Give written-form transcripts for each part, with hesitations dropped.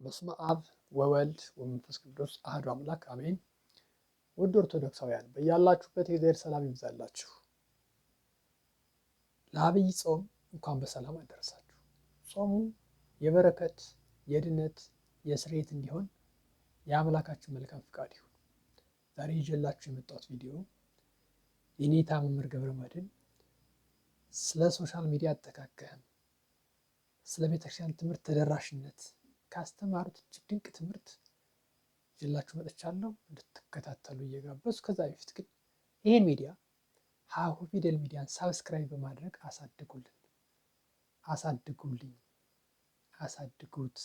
በስመ አብ ወወልድ ወመንፈስ ቅዱስ አሐዱ አምላክ አሜን። ውድ ኦርቶዶክሳውያን በያላችሁበት የእግዚአብሔር ሰላም ይብዛላችሁ። ለአብይ ጾም እንኳን በሰላም አደረሳችሁ። ጾሙ የበረከት የድነት የስርየት እንዲሆን የአምላካችን መልካም ፍቃድ ይሁን። ዛሬ ይዤላችሁ የመጣሁት ቪዲዮ የኔታ መምህር ገብረመድኅን ስለ ሶሻል ሚዲያ አጠቃቀም፣ ስለ ቤተክርስቲያን ትምህርት ተደራሽነት ካስተማሩት ድንቅ ትምህርት ይዤላችሁ መጥቻለሁ። እንድትከታተሉ እየጋበዝኩ ከዛ በፊት ግን ይህን ሚዲያ ሀሁ ፊደል ሚዲያን ሳብስክራይብ በማድረግ አሳድጉት።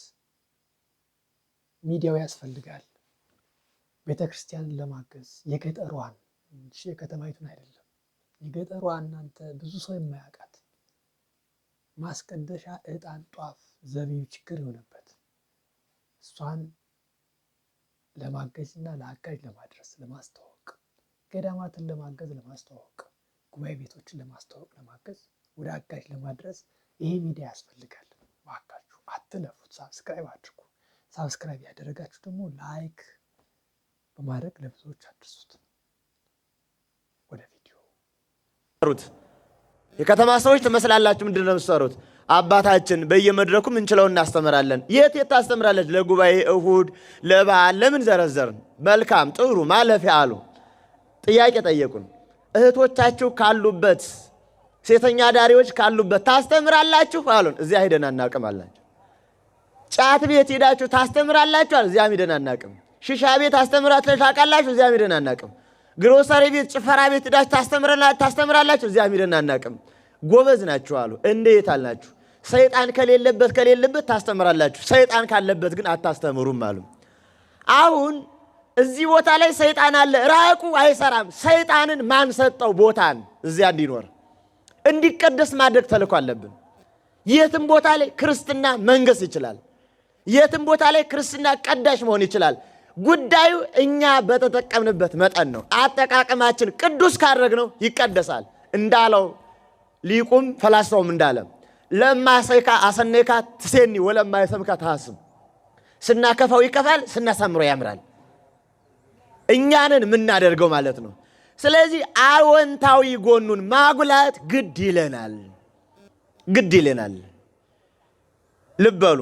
ሚዲያው ያስፈልጋል። ቤተክርስቲያንን ለማገዝ የገጠሯን የከተማይቱን አይደለም፣ የገጠሯን እናንተ ብዙ ሰው የማያውቃት ማስቀደሻ ዕጣን፣ ጧፍ፣ ዘቢብ ችግር የሆነበት እሷን ለማገዝ እና ለአጋዥ ለማድረስ ለማስተዋወቅ፣ ገዳማትን ለማገዝ ለማስተዋወቅ፣ ጉባኤ ቤቶችን ለማስተዋወቅ ለማገዝ፣ ወደ አጋዥ ለማድረስ ይሄ ሚዲያ ያስፈልጋል። እባካችሁ አትለፉት፣ ሳብስክራይብ አድርጉ። ሳብስክራይብ ያደረጋችሁ ደግሞ ላይክ በማድረግ ለብዙዎች አድርሱት። ወደ ቪዲዮ የከተማ ሰዎች ትመስላላችሁ። ምንድን ነው የምትሰሩት? አባታችን በየመድረኩ ምንችለውን እናስተምራለን። የት ታስተምራለች? ለጉባኤ እሁድ፣ ለበዓል። ለምን ዘረዘርን? መልካም ጥሩ ማለፊያ አሉ። ጥያቄ ጠየቁን። እህቶቻችሁ ካሉበት፣ ሴተኛ ዳሪዎች ካሉበት ታስተምራላችሁ አሉን። እዚያ ሄደን አናቅም አላቸው። ጫት ቤት ሄዳችሁ ታስተምራላችሁ አሉ። እዚያም ሄደን አናቅም። ሽሻ ቤት ታስተምራችሁ ታውቃላችሁ? እዚያም ሄደን አናቅም። ግሮሰሪ ቤት፣ ጭፈራ ቤት ሄዳችሁ ታስተምራላችሁ? እዚያም ሄደን አናቅም። ጎበዝ ናችሁ አሉ። እንዴት አልናችሁ? ሰይጣን ከሌለበት ታስተምራላችሁ፣ ሰይጣን ካለበት ግን አታስተምሩም አሉ። አሁን እዚህ ቦታ ላይ ሰይጣን አለ፣ ራቁ፣ አይሰራም። ሰይጣንን ማን ሰጠው? ቦታን እዚያ እንዲኖር እንዲቀደስ ማድረግ ተልኮ አለብን። የትም ቦታ ላይ ክርስትና መንገስ ይችላል። የትም ቦታ ላይ ክርስትና ቀዳሽ መሆን ይችላል። ጉዳዩ እኛ በተጠቀምንበት መጠን ነው። አጠቃቀማችን ቅዱስ ካደረግነው ይቀደሳል። እንዳለው ሊቁም ፈላስፋውም እንዳለ ለማሰይካ አሰነካ ትሴኒ ወለማይሰምካ ታስብ። ስናከፋው ይከፋል፣ ስናሳምረው ያምራል። እኛንን የምናደርገው ማለት ነው። ስለዚህ አዎንታዊ ጎኑን ማጉላት ግድ ይለናል። ልበሉ።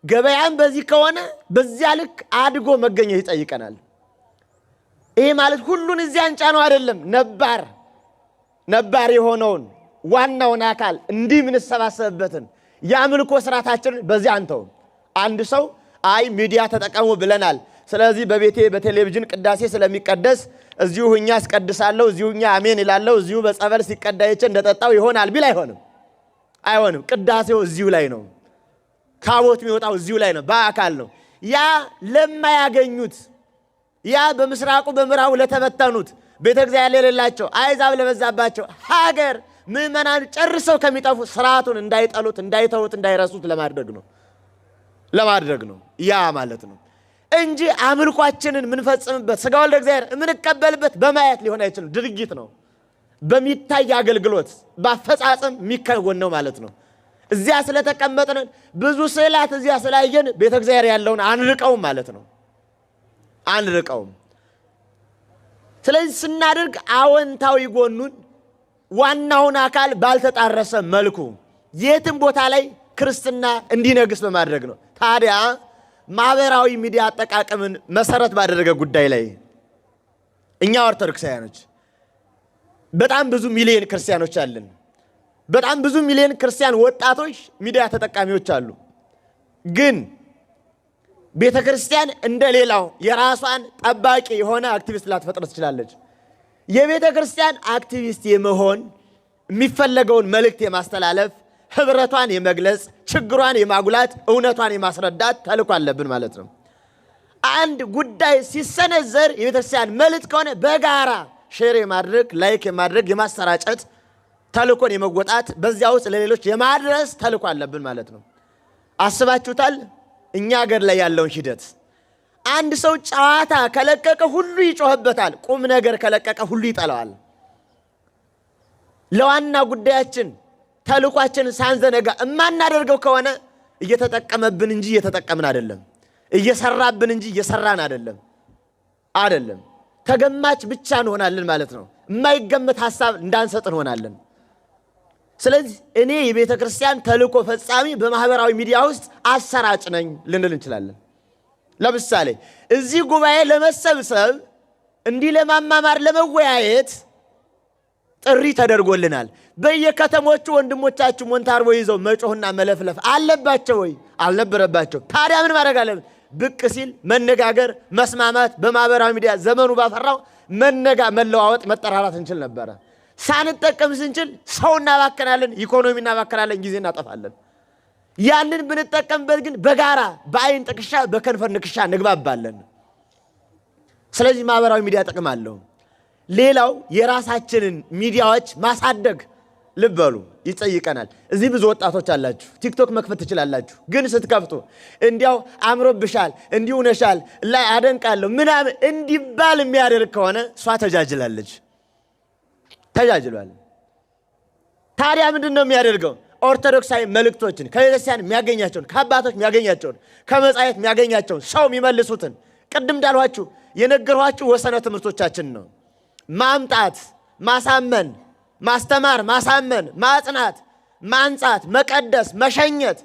ገበያም በዚህ ከሆነ በዚያ ልክ አድጎ መገኘት ይጠይቀናል። ይሄ ማለት ሁሉን እዚያ እንጫነው አይደለም። ነባር የሆነውን ዋናውን አካል እንዲህ የምንሰባሰብበትን የአምልኮ ስርዓታችንን በዚያ አንተው። አንድ ሰው አይ ሚዲያ ተጠቀሙ ብለናል፣ ስለዚህ በቤቴ በቴሌቪዥን ቅዳሴ ስለሚቀደስ እዚሁ ሁኛ አስቀድሳለሁ፣ እዚሁ ሁኛ አሜን ይላለሁ፣ እዚሁ በጸበል ሲቀዳይቼ እንደጠጣው ይሆናል ቢል አይሆንም። ቅዳሴው እዚሁ ላይ ነው። ታቦት የሚወጣው እዚሁ ላይ ነው፣ በአካል ነው። ያ ለማያገኙት፣ ያ በምስራቁ በምዕራቡ ለተበተኑት፣ ቤተ እግዚአብሔር የሌላቸው፣ አይዛብ ለበዛባቸው ሀገር ምዕመናን ጨርሰው ከሚጠፉ ስርዓቱን እንዳይጠሉት፣ እንዳይተውት፣ እንዳይረሱት ለማድረግ ነው። ያ ማለት ነው እንጂ አምልኳችንን የምንፈጽምበት ሥጋ ወልደ እግዚአብሔር የምንቀበልበት በማየት ሊሆን አይችልም። ድርጊት ነው። በሚታይ አገልግሎት በአፈጻጸም የሚከወን ነው ማለት ነው። እዚያ ስለተቀመጥን ብዙ ስዕላት እዚያ ስላየን ቤተ እግዚአብሔር ያለውን አንርቀውም ማለት ነው። ስለዚህ ስናደርግ አዎንታዊ ጎኑን ዋናውን አካል ባልተጣረሰ መልኩ የትም ቦታ ላይ ክርስትና እንዲነግስ በማድረግ ነው። ታዲያ ማህበራዊ ሚዲያ አጠቃቀምን መሰረት ባደረገ ጉዳይ ላይ እኛ ኦርቶዶክሳውያኖች በጣም ብዙ ሚሊዮን ክርስቲያኖች አለን። በጣም ብዙ ሚሊዮን ክርስቲያን ወጣቶች ሚዲያ ተጠቃሚዎች አሉ። ግን ቤተ ክርስቲያን እንደሌላው የራሷን ጠባቂ የሆነ አክቲቪስት ላትፈጥር ትችላለች። የቤተ ክርስቲያን አክቲቪስት የመሆን የሚፈለገውን መልእክት የማስተላለፍ ህብረቷን የመግለጽ ችግሯን የማጉላት እውነቷን የማስረዳት ተልእኮ አለብን ማለት ነው። አንድ ጉዳይ ሲሰነዘር የቤተ ክርስቲያን መልእክት ከሆነ በጋራ ሼር የማድረግ ላይክ የማድረግ የማሰራጨት ተልእኮን የመወጣት በዚያ ውስጥ ለሌሎች የማድረስ ተልእኮ አለብን ማለት ነው። አስባችሁታል? እኛ ሀገር ላይ ያለውን ሂደት አንድ ሰው ጨዋታ ከለቀቀ ሁሉ ይጮህበታል። ቁም ነገር ከለቀቀ ሁሉ ይጠላዋል። ለዋና ጉዳያችን ተልእኳችንን ሳንዘነጋ እማናደርገው ከሆነ እየተጠቀመብን እንጂ እየተጠቀምን አይደለም። እየሰራብን እንጂ እየሰራን አይደለም። ተገማች ብቻ እንሆናለን ማለት ነው። የማይገመት ሐሳብ እንዳንሰጥ እንሆናለን። ስለዚህ እኔ የቤተ ክርስቲያን ተልእኮ ፈጻሚ በማህበራዊ ሚዲያ ውስጥ አሰራጭ ነኝ ልንል እንችላለን። ለምሳሌ እዚህ ጉባኤ ለመሰብሰብ እንዲህ ለማማማር ለመወያየት ጥሪ ተደርጎልናል። በየከተሞቹ ወንድሞቻችሁ ሞንታርቦ ይዘው መጮህና መለፍለፍ አለባቸው ወይ? አልነበረባቸው። ታዲያ ምን ማድረግ አለብን? ብቅ ሲል መነጋገር፣ መስማማት፣ በማህበራዊ ሚዲያ ዘመኑ ባፈራው መለዋወጥ፣ መጠራራት እንችል ነበረ። ሳንጠቀም ስንችል ሰው እናባከናለን፣ ኢኮኖሚ እናባከናለን፣ ጊዜ እናጠፋለን። ያንን ብንጠቀምበት ግን በጋራ በአይን ጥቅሻ በከንፈር ንክሻ እንግባባለን። ስለዚህ ማህበራዊ ሚዲያ ጥቅም አለው። ሌላው የራሳችንን ሚዲያዎች ማሳደግ ልብ በሉ ይጠይቀናል። እዚህ ብዙ ወጣቶች አላችሁ፣ ቲክቶክ መክፈት ትችላላችሁ። ግን ስትከፍቱ እንዲያው አምሮብሻል፣ እንዲሁ ነሻል፣ ላይ አደንቃለሁ ምናምን እንዲባል የሚያደርግ ከሆነ እሷ ተጃጅላለች፣ ተጃጅሏል። ታዲያ ምንድን ነው የሚያደርገው? ኦርቶዶክሳዊ መልእክቶችን ከቤተክርስቲያን የሚያገኛቸውን፣ ከአባቶች የሚያገኛቸውን፣ ከመጻሕፍት የሚያገኛቸውን ሰው የሚመልሱትን ቅድም እንዳልኋችሁ የነገርኋችሁ ወሰነ ትምህርቶቻችን ነው ማምጣት፣ ማሳመን፣ ማስተማር፣ ማሳመን፣ ማጽናት፣ ማንጻት፣ መቀደስ፣ መሸኘት።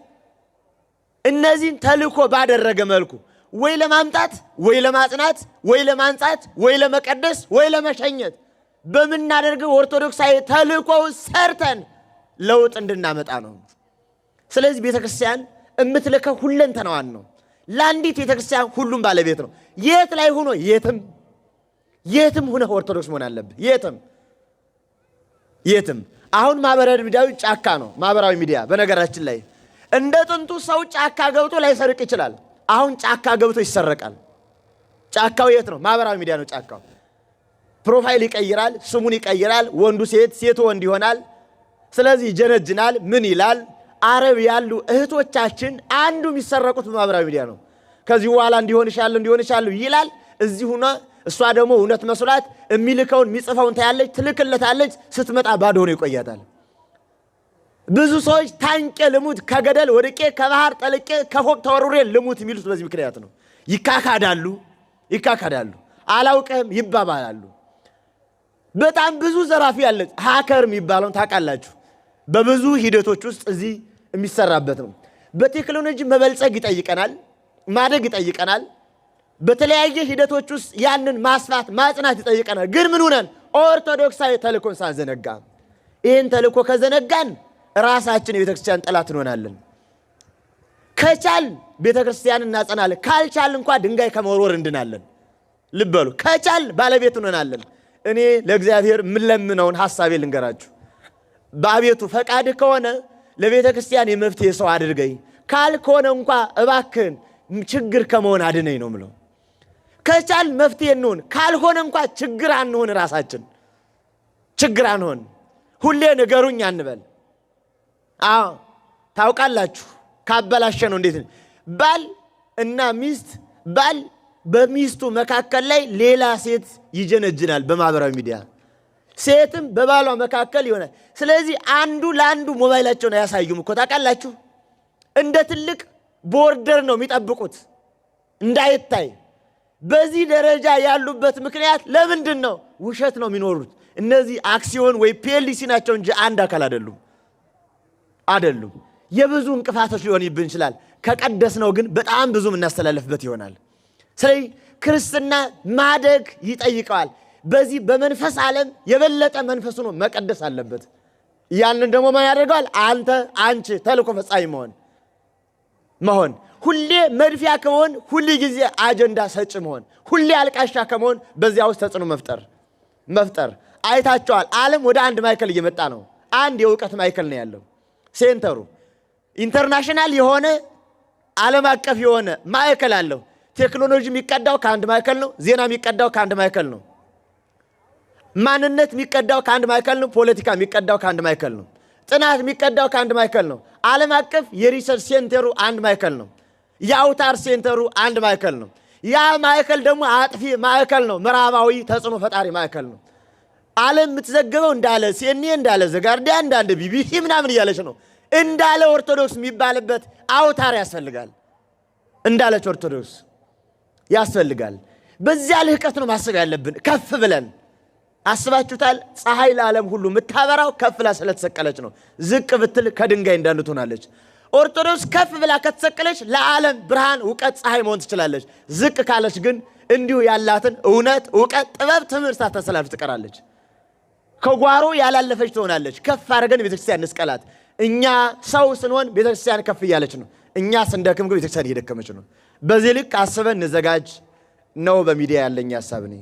እነዚህን ተልእኮ ባደረገ መልኩ ወይ ለማምጣት ወይ ለማጽናት ወይ ለማንጻት ወይ ለመቀደስ ወይ ለመሸኘት በምናደርገው ኦርቶዶክሳዊ ተልእኮ ሰርተን ለውጥ እንድናመጣ ነው። ስለዚህ ቤተክርስቲያን የምትልከው ሁለንተናዋን ነው። ለአንዲት ቤተክርስቲያን ሁሉም ባለቤት ነው። የት ላይ ሆኖ የትም ሆነ ኦርቶዶክስ መሆን አለብህ። የትም። አሁን ማህበራዊ ሚዲያው ጫካ ነው። ማህበራዊ ሚዲያ በነገራችን ላይ እንደ ጥንቱ ሰው ጫካ ገብቶ ላይሰርቅ ይችላል። አሁን ጫካ ገብቶ ይሰረቃል። ጫካው የት ነው? ማህበራዊ ሚዲያ ነው ጫካው። ፕሮፋይል ይቀይራል፣ ስሙን ይቀይራል። ወንዱ ሴት፣ ሴቱ ወንድ ይሆናል። ስለዚህ ይጀነጅናል። ምን ይላል? አረብ ያሉ እህቶቻችን አንዱ የሚሰረቁት በማህበራዊ ሚዲያ ነው። ከዚህ በኋላ እንዲሆንሻል ይላል። እዚህ ሆነ እሷ ደግሞ እውነት መስሏት የሚልከውን የሚጽፈውን ታያለች፣ ትልክለታለች። ስትመጣ ባዶ ሆኖ ይቆያታል። ብዙ ሰዎች ታንቄ ልሙት፣ ከገደል ወድቄ፣ ከባህር ጠልቄ፣ ከፎቅ ተወርውሬ ልሙት የሚሉት በዚህ ምክንያት ነው። ይካካዳሉ፣ አላውቅህም ይባባላሉ። በጣም ብዙ ዘራፊ ያለ ሃከር የሚባለውን ታውቃላችሁ። በብዙ ሂደቶች ውስጥ እዚህ የሚሰራበት ነው። በቴክኖሎጂ መበልጸግ ይጠይቀናል፣ ማደግ ይጠይቀናል። በተለያየ ሂደቶች ውስጥ ያንን ማስፋት ማጽናት ይጠይቀናል። ግን ምን ሆነን ኦርቶዶክሳዊ ተልእኮን ሳንዘነጋ፣ ይህን ተልእኮ ከዘነጋን ራሳችን የቤተክርስቲያን ጠላት እንሆናለን። ከቻል ቤተክርስቲያን እናጸናለን፣ ካልቻል እንኳ ድንጋይ ከመወርወር እንድናለን። ልበሉ፣ ከቻል ባለቤት እንሆናለን። እኔ ለእግዚአብሔር የምለምነውን ሐሳቤ ልንገራችሁ። በአቤቱ ፈቃድ ከሆነ ለቤተ ክርስቲያን የመፍትሄ ሰው አድርገኝ፣ ካልከሆነ እንኳ እባክህን ችግር ከመሆን አድነኝ ነው ምለው። ከቻል መፍትሄ እንሆን፣ ካልሆነ እንኳ ችግር አንሆን፣ ራሳችን ችግር አንሆን። ሁሌ ንገሩኝ አንበል። አዎ ታውቃላችሁ፣ ካበላሸ ነው እንዴት ባል እና ሚስት፣ ባል በሚስቱ መካከል ላይ ሌላ ሴት ይጀነጅናል በማህበራዊ ሚዲያ፣ ሴትም በባሏ መካከል ይሆናል። ስለዚህ አንዱ ለአንዱ ሞባይላቸውን አያሳዩም እኮ ታውቃላችሁ። እንደ ትልቅ ቦርደር ነው የሚጠብቁት እንዳይታይ። በዚህ ደረጃ ያሉበት ምክንያት ለምንድን ነው? ውሸት ነው የሚኖሩት። እነዚህ አክሲዮን ወይ ፒኤልሲ ናቸው እንጂ አንድ አካል አይደሉም። የብዙ እንቅፋቶች ሊሆንብን ይችላል። ከቀደስ ነው ግን በጣም ብዙ የምናስተላለፍበት ይሆናል። ስለዚህ ክርስትና ማደግ ይጠይቀዋል። በዚህ በመንፈስ ዓለም የበለጠ መንፈሱ ነው መቀደስ አለበት። ያንን ደግሞ ማን ያደርገዋል? አንቺ ተልእኮ ፈጻሚ መሆን፣ ሁሌ መድፊያ ከመሆን፣ ሁሌ ጊዜ አጀንዳ ሰጭ መሆን፣ ሁሌ አልቃሻ ከመሆን በዚያ ውስጥ ተጽዕኖ መፍጠር። አይታቸዋል። ዓለም ወደ አንድ ማዕከል እየመጣ ነው። አንድ የእውቀት ማዕከል ነው ያለው። ሴንተሩ ኢንተርናሽናል የሆነ ዓለም አቀፍ የሆነ ማዕከል አለው። ቴክኖሎጂ የሚቀዳው ከአንድ ማዕከል ነው። ዜና የሚቀዳው ከአንድ ማዕከል ነው። ማንነት የሚቀዳው ከአንድ ማዕከል ነው። ፖለቲካ የሚቀዳው ከአንድ ማዕከል ነው። ጥናት የሚቀዳው ከአንድ ማዕከል ነው። ዓለም አቀፍ የሪሰርች ሴንተሩ አንድ ማዕከል ነው። የአውታር ሴንተሩ አንድ ማዕከል ነው። ያ ማዕከል ደግሞ አጥፊ ማዕከል ነው። ምዕራባዊ ተጽዕኖ ፈጣሪ ማዕከል ነው። ዓለም የምትዘግበው እንዳለ ሲኤንኤ፣ እንዳለ ዘጋርዲያን፣ እንዳለ ቢቢሲ ምናምን እያለች ነው። እንዳለ ኦርቶዶክስ የሚባልበት አውታር ያስፈልጋል። እንዳለች ኦርቶዶክስ ያስፈልጋል። በዚያ ልህቀት ነው ማሰብ ያለብን። ከፍ ብለን አስባችሁታል? ፀሐይ ለዓለም ሁሉ የምታበራው ከፍ ብላ ስለተሰቀለች ነው። ዝቅ ብትል ከድንጋይ እንዳንዱ ትሆናለች። ኦርቶዶክስ ከፍ ብላ ከተሰቀለች ለዓለም ብርሃን፣ እውቀት፣ ፀሐይ መሆን ትችላለች። ዝቅ ካለች ግን እንዲሁ ያላትን እውነት፣ እውቀት፣ ጥበብ፣ ትምህርት ሳታስተላልፍ ትቀራለች። ከጓሮ ያላለፈች ትሆናለች። ከፍ አድርገን ቤተክርስቲያን እንስቀላት። እኛ ሰው ስንሆን ቤተክርስቲያን ከፍ እያለች ነው። እኛ ስንደክም ግን ቤተክርስቲያን እየደከመች ነው። በዚህ ልክ አስበን እንዘጋጅ ነው በሚዲያ ያለኝ ሐሳብ ነው።